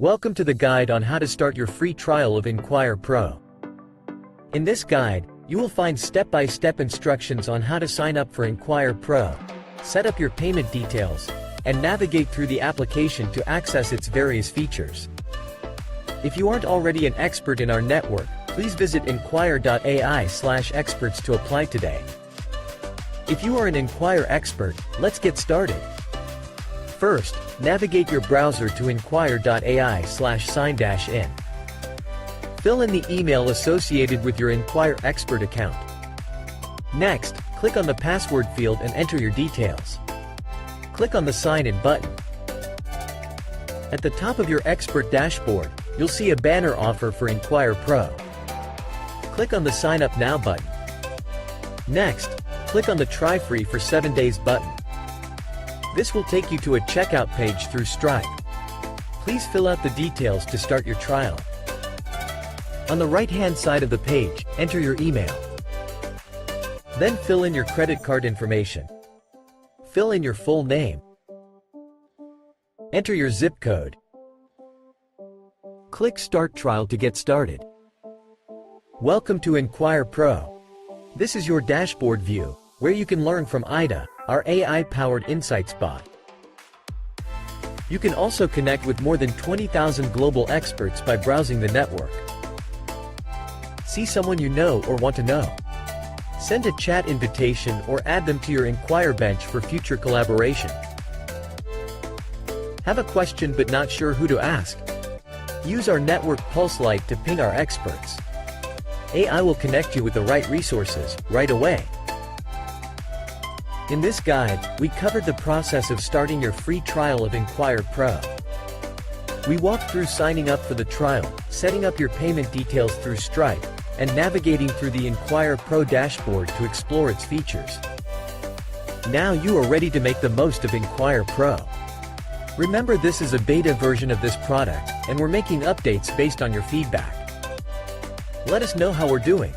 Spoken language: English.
Welcome to the guide on how to start your free trial of Enquire Pro. In this guide, you will find step-by-step instructions on how to sign up for Enquire Pro, set up your payment details, and navigate through the application to access its various features. If you aren't already an expert in our network, please visit enquire.ai/experts to apply today. If you are an Enquire expert, let's get started. First, navigate your browser to enquire.ai/sign-in. Fill in the email associated with your Enquire expert account. Next, click on the password field and enter your details. Click on the Sign In button. At the top of your expert dashboard, you'll see a banner offer for Enquire Pro. Click on the Sign Up Now button. Next, click on the Try Free for 7 days button. This will take you to a checkout page through Stripe. Please fill out the details to start your trial. On the right-hand side of the page, enter your email. Then fill in your credit card information. Fill in your full name. Enter your zip code. Click Start Trial to get started. Welcome to Enquire Pro. This is your dashboard view, where you can learn from IDA, our AI-powered insights bot. You can also connect with more than 20,000 global experts by browsing the network. See someone you know or want to know. Send a chat invitation or add them to your Enquire bench for future collaboration. Have a question but not sure who to ask? Use our network pulse light to ping our experts. AI will connect you with the right resources, right away. In this guide, we covered the process of starting your free trial of Enquire Pro. We walked through signing up for the trial, setting up your payment details through Stripe, and navigating through the Enquire Pro dashboard to explore its features. Now you are ready to make the most of Enquire Pro. Remember, this is a beta version of this product, and we're making updates based on your feedback. Let us know how we're doing.